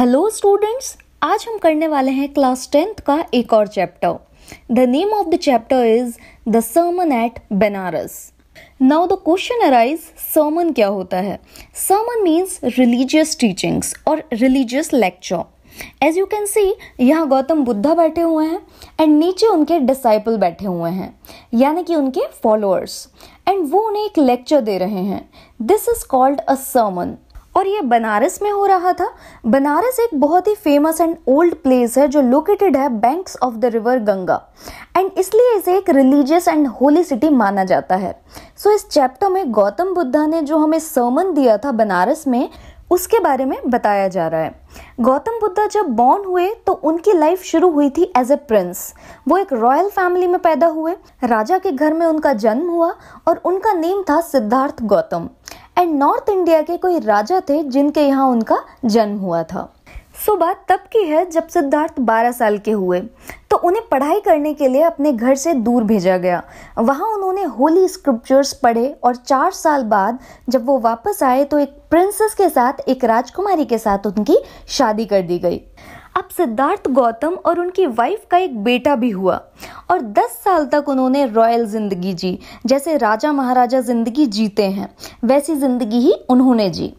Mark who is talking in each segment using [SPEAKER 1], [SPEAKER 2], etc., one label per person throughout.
[SPEAKER 1] Hello students, आज हम करने वाले हैं क्लास 10th का एक और chapter. The name of the chapter is the sermon at Banaras. Now the question arise, sermon क्या होता है? सर्मन मीन्स रिलीजियस टीचिंग्स और religious lecture. As you can see, यहाँ गौतम बुद्धा बैठे हुए हैं एंड नीचे उनके डिसाइपल बैठे हुए हैं, यानी कि उनके फॉलोअर्स, एंड वो उन्हें एक लेक्चर दे रहे हैं। This is called a sermon. और ये बनारस में हो रहा था। बनारस एक बहुत ही फेमस एंड ओल्ड प्लेस है जो लोकेटेड है banks of the river Ganga, and इसलिए इसे एक रिलीजियस एंड होली सिटी माना जाता है। सो इस चैप्टर में गौतम बुद्धा ने जो हमें सर्मन दिया था बनारस में, उसके बारे में बताया जा रहा है। गौतम बुद्धा जब बॉर्न हुए तो उनकी लाइफ शुरू हुई थी एज ए प्रिंस। वो एक रॉयल फैमिली में पैदा हुए, राजा के घर में उनका जन्म हुआ और उनका नेम था Siddharth Gautam. And north India के कोई राजा थे जिनके यहाँ उनका जन्म हुआ था। सो बात तब की है जब सिद्धार्थ 12 साल के हुए तो उन्हें पढ़ाई करने के लिए अपने घर से दूर भेजा गया। वहाँ उन्होंने होली स्क्रिप्चर्स पढ़े और 4 साल बाद जब वो वापस आए तो एक प्रिंसेस के साथ, एक राजकुमारी के साथ उनकी शादी कर दी गई। अब सिद्धार्थ गौतम और उनकी वाइफ का एक बेटा भी हुआ और 10 साल तक उन्होंने रॉयल जिंदगी जी, जैसे राजा महाराजा जिंदगी जीते हैं वैसी जिंदगी ही उन्होंने जी।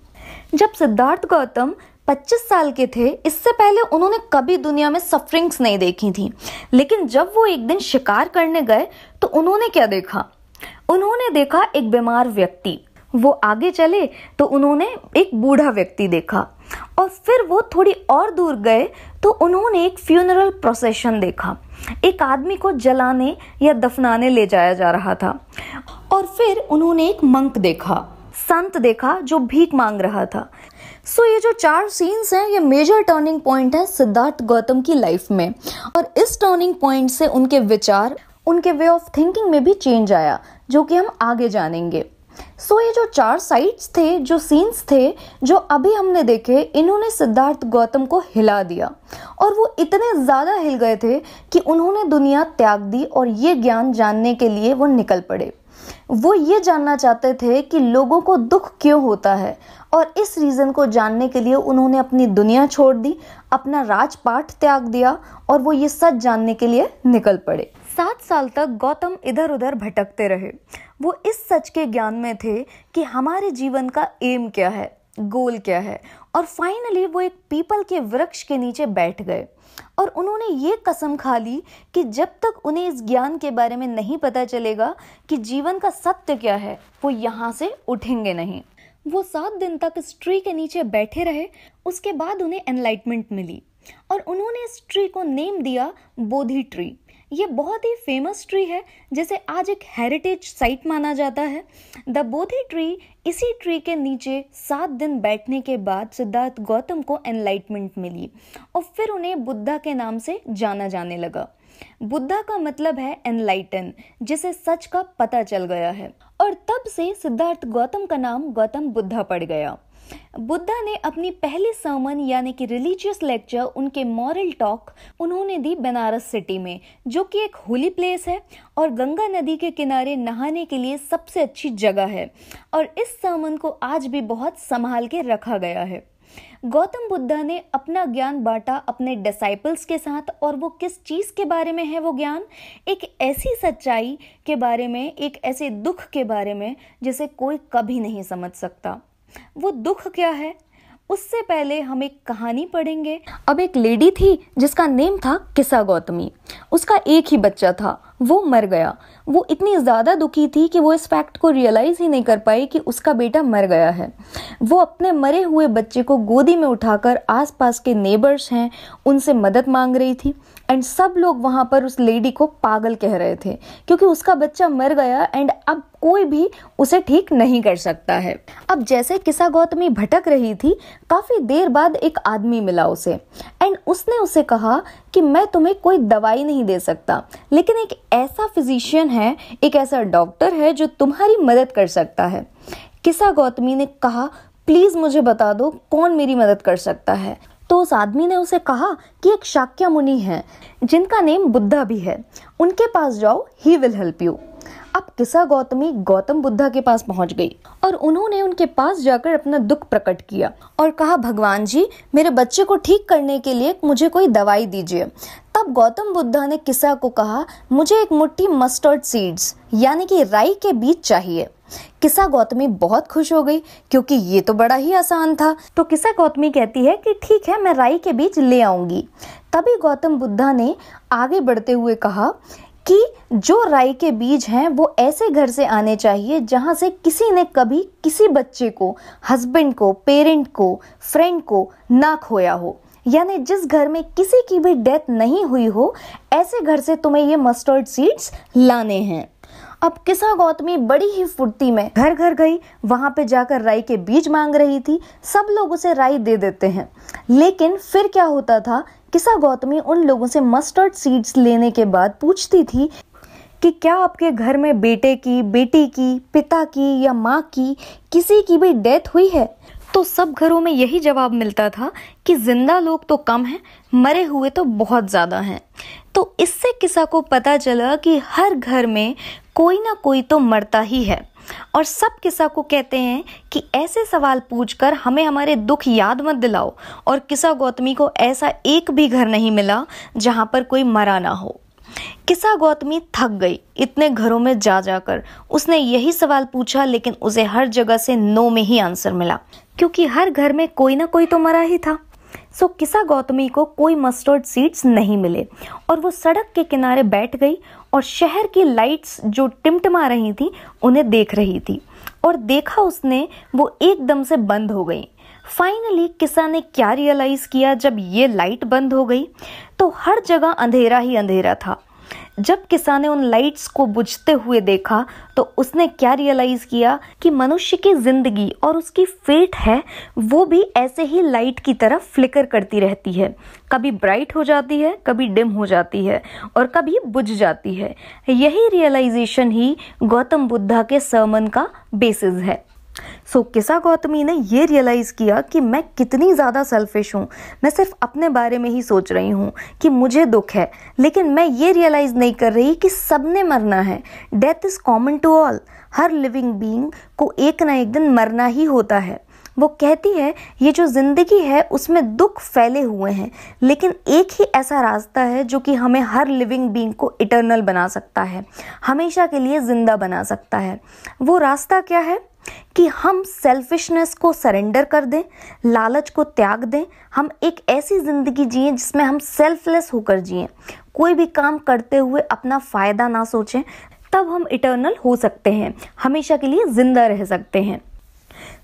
[SPEAKER 1] जब सिद्धार्थ गौतम 25 साल के थे, इससे पहले उन्होंने कभी दुनिया में सफरिंग्स नहीं देखी थी। लेकिन जब वो एक दिन शिकार करने गए तो उन्होंने क्या देखा? उन्होंने देखा एक बीमार व्यक्ति। वो आगे चले तो उन्होंने एक बूढ़ा व्यक्ति देखा और फिर वो थोड़ी और दूर गए तो उन्होंने एक फ्यूनरल प्रोसेशन देखा। एक आदमी को जलाने या दफनाने ले जाया जा रहा था। और फिर उन्होंने एक मंक देखा, संत देखा जो भीख मांग रहा था। सो ये जो 4 सीन्स हैं, ये मेजर टर्निंग पॉइंट है सिद्धार्थ गौतम की लाइफ में। और इस टर्निंग पॉइंट से उनके विचार, उनके वे ऑफ थिंकिंग में भी चेंज आया, जो कि हम आगे जानेंगे। सो ये जो 4 साइट्स थे, जो सीन्स थे, जो अभी हमने देखे, इन्होंने सिद्धार्थ गौतम को हिला दिया। और वो इतने ज़्यादा हिल गए थे कि उन्होंने दुनिया त्याग दी और ये ज्ञान जानने के लिए वो निकल पड़े। वो ये जानना चाहते थे कि लोगों को दुख क्यों होता है, और इस रीज़न को जानने के लिए उन्होंने अपनी दुनिया छोड़ दी, अपना राजपाट त्याग दिया और वो ये सच जानने के लिए निकल पड़े। 7 साल तक गौतम इधर उधर भटकते रहे। वो इस सच के ज्ञान में थे कि हमारे जीवन का एम क्या है, गोल क्या है। और फाइनली वो एक पीपल के वृक्ष के नीचे बैठ गए और उन्होंने ये कसम खा ली कि जब तक उन्हें इस ज्ञान के बारे में नहीं पता चलेगा कि जीवन का सत्य क्या है, वो यहाँ से उठेंगे नहीं। वो 7 दिन तक इस ट्री के नीचे बैठे रहे। उसके बाद उन्हें एनलाइटमेंट मिली और उन्होंने इस ट्री को नेम दिया बोधि ट्री। ये बहुत ही फेमस ट्री है, जिसे आज एक हेरिटेज साइट माना जाता है। द बोधि ट्री, इसी ट्री के नीचे 7 दिन बैठने के बाद सिद्धार्थ गौतम को एनलाइटमेंट मिली और फिर उन्हें बुद्धा के नाम से जाना जाने लगा। बुद्धा का मतलब है एनलाइटन, जिसे सच का पता चल गया है। और तब से सिद्धार्थ गौतम का नाम गौतम बुद्धा पड़ गया। बुद्धा ने अपनी पहली सर्मन यानी कि रिलीजियस लेक्चर, उनके मॉरल टॉक, उन्होंने दी बनारस सिटी में, जो कि एक होली प्लेस है और गंगा नदी के किनारे नहाने के लिए सबसे अच्छी जगह है। और इस सर्मन को आज भी बहुत संभाल के रखा गया है। गौतम बुद्धा ने अपना ज्ञान बांटा अपने डिसाइपल्स के साथ, और वो किस चीज़ के बारे में है वो ज्ञान? एक ऐसी सच्चाई के बारे में, एक ऐसे दुख के बारे में जिसे कोई कभी नहीं समझ सकता। वो दुख क्या है? उससे पहले हम एक कहानी पढ़ेंगे। अब एक लेडी थी जिसका नेम था किसा गौतमी। उसका एक ही बच्चा था, वो मर गया। वो इतनी ज़्यादा दुखी थी कि वो इस फैक्ट को रियलाइज़ ही नहीं कर पाई कि उसका बेटा मर गया है। वो अपने मरे हुए बच्चे को गोदी में उठाकर आसपास के नेबर्स हैं उनसे मदद मांग रही थी। एंड सब लोग वहाँ पर उस लेडी को पागल कह रहे थे, क्योंकि उसका बच्चा मर गया एंड अब कोई भी उसे ठीक नहीं कर सकता है। अब जैसे किसा गौतमी भटक रही थी, काफ़ी देर बाद एक आदमी मिला उसे, एंड उसने उसे कहा कि मैं तुम्हें कोई दवाई नहीं दे सकता, लेकिन एक ऐसा फिजिशियन है, एक ऐसा डॉक्टर है जो तुम्हारी मदद कर सकता है। किसा गौतमी ने कहा, प्लीज मुझे बता दो कौन मेरी मदद कर सकता है। तो उस आदमी ने उसे कहा कि एक शाक्य मुनि है जिनका नेम बुद्धा भी है, उनके पास जाओ, ही विल हेल्प यू। अब किसा गौतमी गौतम बुद्धा के पास पहुंच गई और उन्होंने उनके पास जाकर अपना दुख प्रकट किया और कहा, भगवान जी, मेरे बच्चे को ठीक करने के लिए मुझे कोई दवाई दीजिए। तब गौतम बुद्धा ने किसा को कहा, मुझे एक मुट्ठी मस्टर्ड सीड्स यानी कि राई के बीज चाहिए। किसा गौतमी बहुत खुश हो गई क्योंकि ये तो बड़ा ही आसान था। तो किसा गौतमी कहती है कि ठीक है, मैं राई के बीज ले आऊंगी। तभी गौतम बुद्धा ने आगे बढ़ते हुए कहा कि जो राई के बीज हैं वो ऐसे घर से आने चाहिए जहां से किसी ने कभी किसी बच्चे को, हस्बैंड को, पेरेंट को, फ्रेंड को ना खोया हो, यानी जिस घर में किसी की भी डेथ नहीं हुई हो, ऐसे घर से तुम्हें ये मस्टर्ड सीड्स लाने हैं। अब किसा गौतमी बड़ी ही फुर्ती में घर घर गई, वहां पे जाकर राई के बीज मांग रही थी। सब लोग उसे राई दे देते हैं, लेकिन फिर क्या होता था, किसा गौतमी उन लोगों से मस्टर्ड सीड्स लेने के बाद पूछती थी कि क्या आपके घर में बेटे की, बेटी की, पिता की या माँ की किसी की भी डेथ हुई है? तो सब घरों में यही जवाब मिलता था कि जिंदा लोग तो कम हैं, मरे हुए तो बहुत ज्यादा हैं। तो इससे किसा को पता चला कि हर घर में कोई ना कोई तो मरता ही है, और सब किसा को कहते हैं कि ऐसे सवाल पूछकर हमें हमारे दुख याद मत दिलाओ। और किसा गौतमी को ऐसा एक भी घर नहीं मिला जहां पर कोई मरा ना हो। किसा गौतमी थक गई इतने घरों में जा जाकर। उसने यही सवाल पूछा, लेकिन उसे हर जगह से नो में ही आंसर मिला, क्योंकि हर घर में कोई ना कोई तो मरा ही था। सो किसा गौतमी को कोई मस्टर्ड सीड्स नहीं मिले और वो सड़क के किनारे बैठ गई और शहर की लाइट्स जो टिमटिमा रही थी उन्हें देख रही थी, और देखा उसने वो एकदम से बंद हो गई। फाइनली किसा ने क्या रियलाइज किया, जब ये लाइट बंद हो गई तो हर जगह अंधेरा ही अंधेरा था। जब किसा ने उन लाइट्स को बुझते हुए देखा तो उसने क्या रियलाइज किया कि मनुष्य की जिंदगी और उसकी फेट है वो भी ऐसे ही लाइट की तरह फ्लिकर करती रहती है, कभी ब्राइट हो जाती है, कभी डिम हो जाती है और कभी बुझ जाती है। यही रियलाइजेशन ही गौतम बुद्धा के सर्मन का बेसिस है। सो किसा गौतमी ने ये रियलाइज किया कि मैं कितनी ज़्यादा सेल्फिश हूँ। मैं सिर्फ अपने बारे में ही सोच रही हूँ कि मुझे दुख है, लेकिन मैं ये रियलाइज नहीं कर रही कि सबने मरना है। Death is common to all. हर लिविंग बीइंग को एक ना एक दिन मरना ही होता है। वो कहती है ये जो जिंदगी है उसमें दुख फैले हुए हैं, लेकिन एक ही ऐसा रास्ता है जो कि हमें हर लिविंग बीइंग को इटर्नल बना सकता है, हमेशा के लिए जिंदा बना सकता है। वो रास्ता क्या है कि हम सेल्फिशनेस को सरेंडर कर दें, लालच को त्याग दें, हम एक ऐसी जिंदगी जिएं जिसमें हम सेल्फलेस होकर जिएं, कोई भी काम करते हुए अपना फायदा ना सोचें। तब हम इटर्नल हो सकते हैं, हमेशा के लिए जिंदा रह सकते हैं।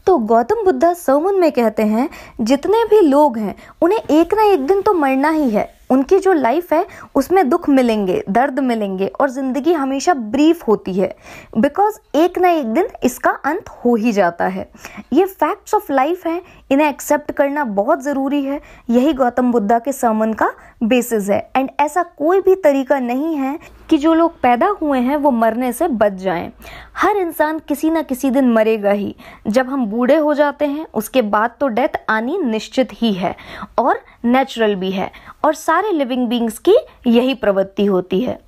[SPEAKER 1] तो गौतम बुद्धा सर्मन में कहते हैं जितने भी लोग हैं उन्हें एक ना एक दिन तो मरना ही है। उनकी जो लाइफ है उसमें दुख मिलेंगे, दर्द मिलेंगे और जिंदगी हमेशा ब्रीफ होती है, बिकॉज एक ना एक दिन इसका अंत हो ही जाता है। ये फैक्ट्स ऑफ लाइफ हैं, इन्हें एक्सेप्ट करना बहुत ज़रूरी है। यही गौतम बुद्धा के सर्मन का बेसिस है। एंड ऐसा कोई भी तरीका नहीं है कि जो लोग पैदा हुए हैं वो मरने से बच जाएं। हर इंसान किसी ना किसी दिन मरेगा ही। जब हम बूढ़े हो जाते हैं उसके बाद तो डेथ आनी निश्चित ही है और नेचुरल भी है, और सारे लिविंग बीइंग्स की यही प्रवृत्ति होती है।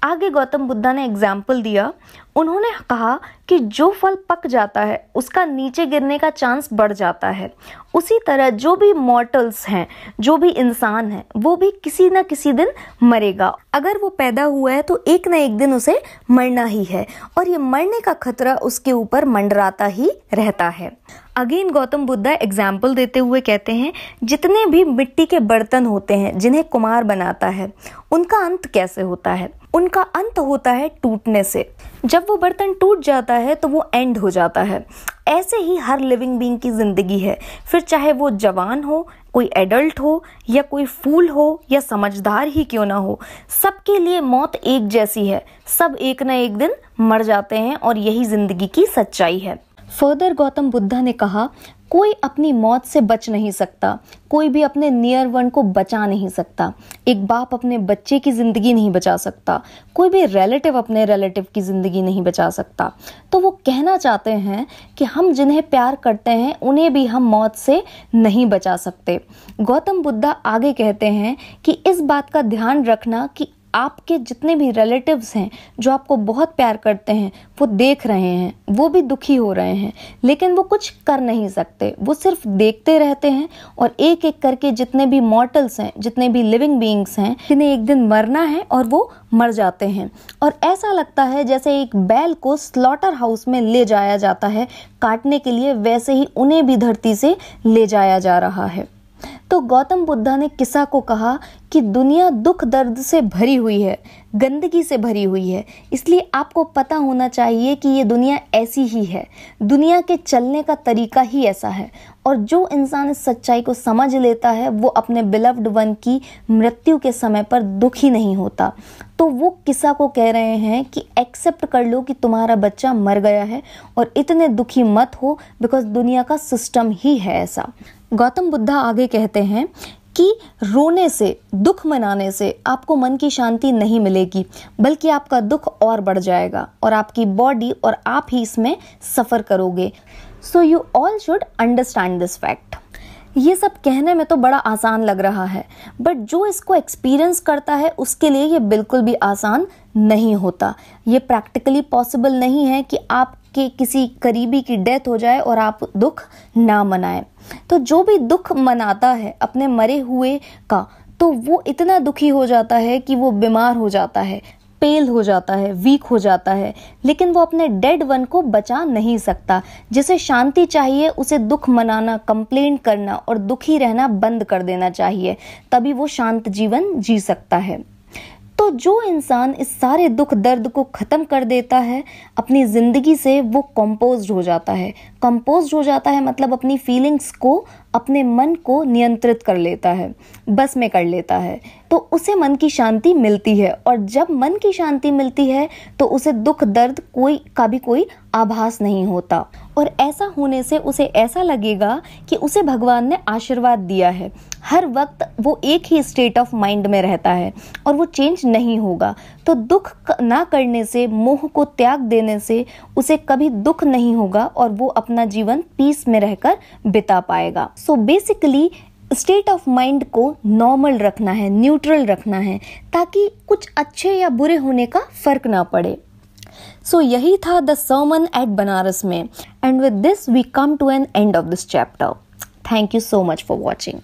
[SPEAKER 1] आगे गौतम बुद्धा ने एग्जाम्पल दिया। उन्होंने कहा कि जो फल पक जाता है उसका नीचे गिरने का चांस बढ़ जाता है, उसी तरह जो भी मॉर्टल्स हैं, जो भी इंसान है, वो भी किसी न किसी दिन मरेगा। अगर वो पैदा हुआ है तो एक न एक दिन उसे मरना ही है, और ये मरने का खतरा उसके ऊपर मंडराता ही रहता है। अगेन गौतम बुद्धा एग्जाम्पल देते हुए कहते हैं जितने भी मिट्टी के बर्तन होते हैं जिन्हें कुम्हार बनाता है, उनका अंत कैसे होता है? उनका अंत होता है टूटने से। जब वो बर्तन टूट जाता है तो वो एंड हो जाता है। ऐसे ही हर लिविंग बीइंग की जिंदगी है, फिर चाहे वो जवान हो, कोई एडल्ट हो या कोई फूल हो या समझदार ही क्यों ना हो, सबके लिए मौत एक जैसी है। सब एक ना एक दिन मर जाते हैं और यही जिंदगी की सच्चाई है। फर्दर गौतम बुद्धा ने कहा कोई अपनी मौत से बच नहीं सकता, कोई भी अपने नियर वन को बचा नहीं सकता। एक बाप अपने बच्चे की जिंदगी नहीं बचा सकता, कोई भी रिलेटिव अपने रिलेटिव की जिंदगी नहीं बचा सकता। तो वो कहना चाहते हैं कि हम जिन्हें प्यार करते हैं उन्हें भी हम मौत से नहीं बचा सकते। गौतम बुद्धा आगे कहते हैं कि इस बात का ध्यान रखना कि आपके जितने भी रिलेटिव्स हैं जो आपको बहुत प्यार करते हैं वो देख रहे हैं, वो भी दुखी हो रहे हैं, लेकिन वो कुछ कर नहीं सकते, वो सिर्फ देखते रहते हैं। और एक एक करके जितने भी मॉर्टल्स हैं, जितने भी लिविंग बीइंग्स हैं, जिन्हें एक दिन मरना है और वो मर जाते हैं। और ऐसा लगता है जैसे एक बैल को स्लॉटर हाउस में ले जाया जाता है काटने के लिए, वैसे ही उन्हें भी धरती से ले जाया जा रहा है। तो गौतम बुद्धा ने किसा को कहा कि दुनिया दुख दर्द से भरी हुई है, गंदगी से भरी हुई है, इसलिए आपको पता होना चाहिए कि ये दुनिया ऐसी ही है, दुनिया के चलने का तरीका ही ऐसा है। और जो इंसान इस सच्चाई को समझ लेता है वो अपने बिलव्ड वन की मृत्यु के समय पर दुखी नहीं होता। तो वो किसा को कह रहे हैं कि एक्सेप्ट कर लो कि तुम्हारा बच्चा मर गया है और इतने दुखी मत हो, बिकॉज दुनिया का सिस्टम ही है ऐसा। गौतम बुद्धा आगे कहते हैं कि रोने से, दुख मनाने से आपको मन की शांति नहीं मिलेगी, बल्कि आपका दुख और बढ़ जाएगा और आपकी बॉडी और आप ही इसमें सफ़र करोगे। So you all should understand this fact. ये सब कहने में तो बड़ा आसान लग रहा है, बट जो इसको एक्सपीरियंस करता है उसके लिए ये बिल्कुल भी आसान नहीं होता। ये प्रैक्टिकली पॉसिबल नहीं है कि आपके किसी करीबी की डेथ हो जाए और आप दुख ना मनाएं। तो जो भी दुख मनाता है अपने मरे हुए का, तो वो इतना दुखी हो जाता है कि वो बीमार हो जाता है, पेल हो जाता है, वीक हो जाता है, लेकिन वो अपने डेड वन को बचा नहीं सकता। जिसे शांति चाहिए उसे दुख मनाना, कंप्लेन करना और दुखी रहना बंद कर देना चाहिए, तभी वो शांत जीवन जी सकता है। तो जो इंसान इस सारे दुख दर्द को ख़त्म कर देता है अपनी ज़िंदगी से, वो कंपोज्ड हो जाता है। कंपोज्ड हो जाता है मतलब अपनी फीलिंग्स को, अपने मन को नियंत्रित कर लेता है, बस में कर लेता है, तो उसे मन की शांति मिलती है। और जब मन की शांति मिलती है तो उसे दुख दर्द का भी कोई आभास नहीं होता। और ऐसा होने से उसे ऐसा लगेगा कि उसे भगवान ने आशीर्वाद दिया है। हर वक्त वो एक ही स्टेट ऑफ माइंड में रहता है और वो चेंज नहीं होगा। तो दुख ना करने से, मोह को त्याग देने से उसे कभी दुख नहीं होगा और वो अपना जीवन पीस में रहकर बिता पाएगा। So basically state of mind को नॉर्मल रखना है, न्यूट्रल रखना है, ताकि कुछ अच्छे या बुरे होने का फर्क ना पड़े। सो यही था द सर्मन एट बनारस में, and with this we come to an end of this chapter. Thank you so much for watching.